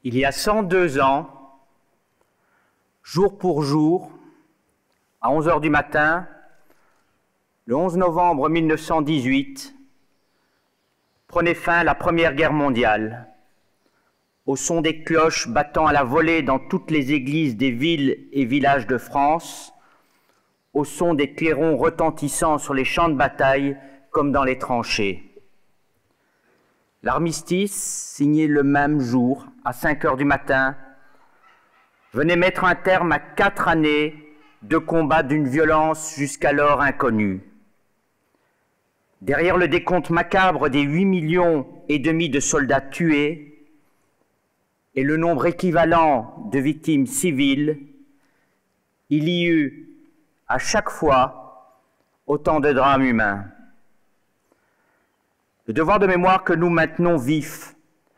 Il y a 102 ans, jour pour jour, à 11 heures du matin, le 11 novembre 1918, prenait fin la Première Guerre mondiale. Au son des cloches battant à la volée dans toutes les églises des villes et villages de France, au son des clairons retentissant sur les champs de bataille comme dans les tranchées. L'armistice, signé le même jour, à 5 heures du matin, venait mettre un terme à 4 années de combat d'une violence jusqu'alors inconnue. Derrière le décompte macabre des 8,5 millions de soldats tués et le nombre équivalent de victimes civiles, il y eut à chaque fois autant de drames humains. Le devoir de mémoire que nous maintenons vif,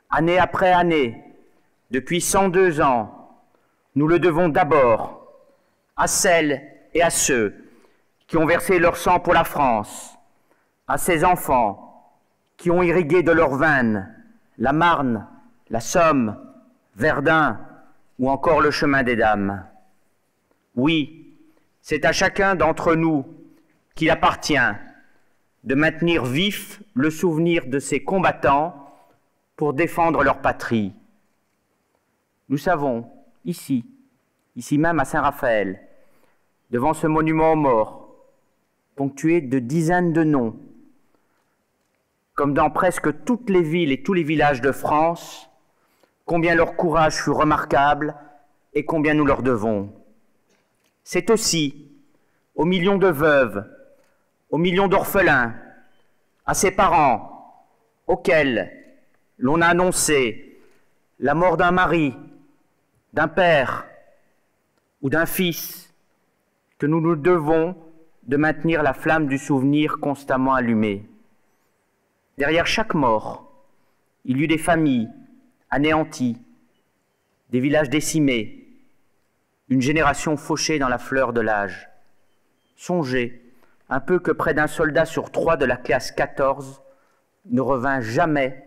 année après année, depuis 102 ans, nous le devons d'abord à celles et à ceux qui ont versé leur sang pour la France, à ces enfants qui ont irrigué de leurs veines la Marne, la Somme, Verdun ou encore le chemin des Dames. Oui, c'est à chacun d'entre nous qu'il appartient de maintenir vif le souvenir de ces combattants pour défendre leur patrie. Nous savons, ici même à Saint-Raphaël, devant ce monument aux morts, ponctué de dizaines de noms, comme dans presque toutes les villes et tous les villages de France, combien leur courage fut remarquable et combien nous leur devons. C'est aussi aux millions de veuves, aux millions d'orphelins, à ces parents auxquels l'on a annoncé la mort d'un mari, d'un père ou d'un fils, que nous nous devons de maintenir la flamme du souvenir constamment allumée. Derrière chaque mort, il y eut des familles anéanties, des villages décimés, une génération fauchée dans la fleur de l'âge. Songez un peu que près d'un soldat sur 3 de la classe 14 ne revint jamais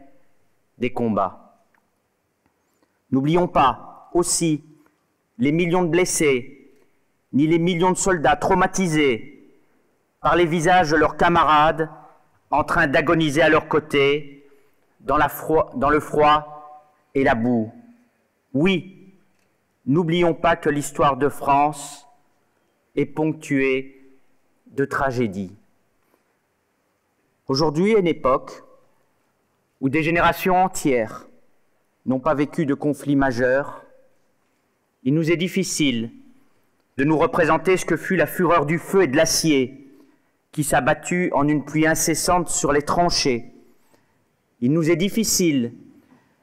des combats. N'oublions pas aussi les millions de blessés, ni les millions de soldats traumatisés par les visages de leurs camarades en train d'agoniser à leur côté dans le froid et la boue. Oui, n'oublions pas que l'histoire de France est ponctuée de tragédies. Aujourd'hui est une époque où des générations entières n'ont pas vécu de conflits majeurs. Il nous est difficile de nous représenter ce que fut la fureur du feu et de l'acier qui s'abattit en une pluie incessante sur les tranchées. Il nous est difficile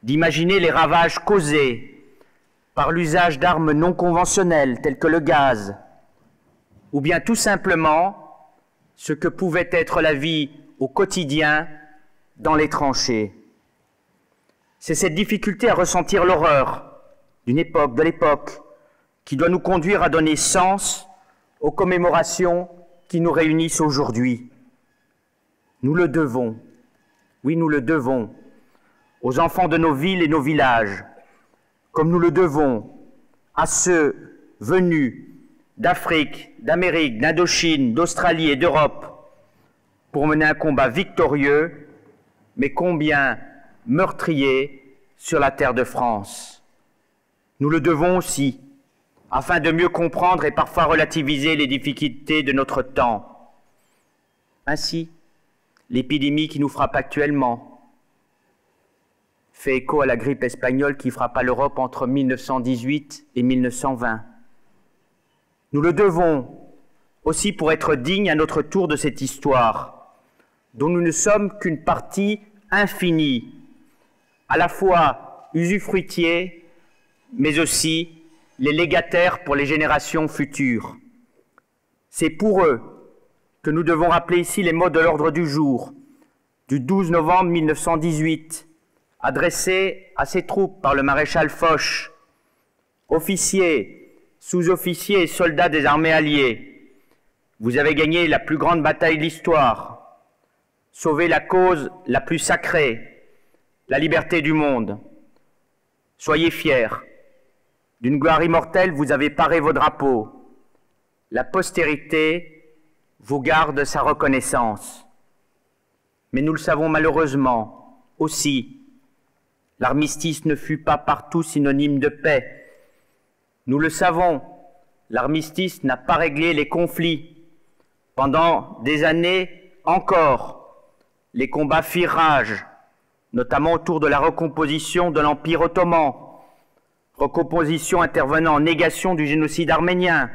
d'imaginer les ravages causés par l'usage d'armes non conventionnelles telles que le gaz, ou bien tout simplement ce que pouvait être la vie au quotidien dans les tranchées. C'est cette difficulté à ressentir l'horreur d'une époque, de l'époque, qui doit nous conduire à donner sens aux commémorations qui nous réunissent aujourd'hui. Nous le devons, oui nous le devons, aux enfants de nos villes et nos villages, comme nous le devons à ceux venus d'Afrique, d'Amérique, d'Indochine, d'Australie et d'Europe pour mener un combat victorieux, mais combien meurtrier sur la terre de France. Nous le devons aussi, afin de mieux comprendre et parfois relativiser les difficultés de notre temps. Ainsi, l'épidémie qui nous frappe actuellement fait écho à la grippe espagnole qui frappa l'Europe entre 1918 et 1920. Nous le devons aussi pour être dignes à notre tour de cette histoire, dont nous ne sommes qu'une partie infinie, à la fois usufruitiers, mais aussi les légataires pour les générations futures. C'est pour eux que nous devons rappeler ici les mots de l'ordre du jour du 12 novembre 1918, adressés à ces troupes par le maréchal Foch, officiers, sous-officiers et soldats des armées alliées. Vous avez gagné la plus grande bataille de l'histoire, sauvé la cause la plus sacrée, la liberté du monde. Soyez fiers. D'une gloire immortelle, vous avez paré vos drapeaux. La postérité vous garde sa reconnaissance. Mais nous le savons malheureusement aussi, l'armistice ne fut pas partout synonyme de paix. Nous le savons, l'armistice n'a pas réglé les conflits. Pendant des années encore, les combats firent rage, notamment autour de la recomposition de l'Empire ottoman, recomposition intervenant en négation du génocide arménien,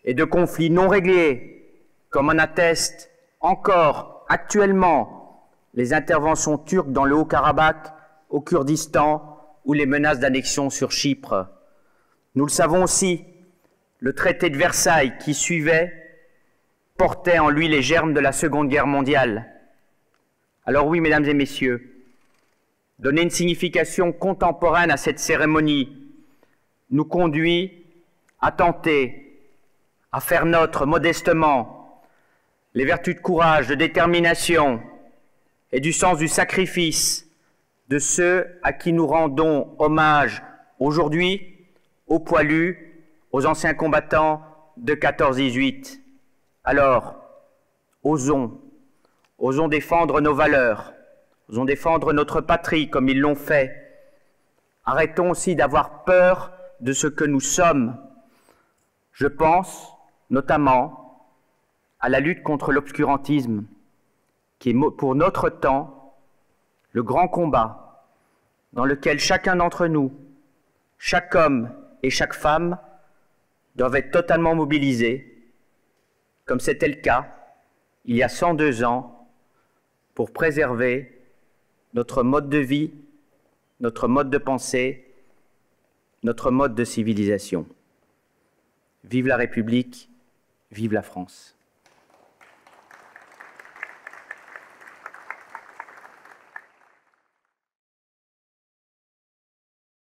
et de conflits non réglés, comme en attestent encore actuellement les interventions turques dans le Haut-Karabakh, au Kurdistan, ou les menaces d'annexion sur Chypre. Nous le savons aussi, le traité de Versailles qui suivait portait en lui les germes de la Seconde Guerre mondiale. Alors oui, mesdames et messieurs, donner une signification contemporaine à cette cérémonie nous conduit à tenter, à faire nôtre modestement les vertus de courage, de détermination et du sens du sacrifice de ceux à qui nous rendons hommage aujourd'hui, aux poilus, aux anciens combattants de 14-18. Alors, osons défendre nos valeurs, osons défendre notre patrie comme ils l'ont fait. Arrêtons aussi d'avoir peur de ce que nous sommes. Je pense notamment à la lutte contre l'obscurantisme, qui est pour notre temps le grand combat dans lequel chacun d'entre nous, chaque homme et chaque femme doivent être totalement mobilisés, comme c'était le cas il y a 102 ans, pour préserver notre mode de vie, notre mode de pensée, notre mode de civilisation. Vive la République, vive la France.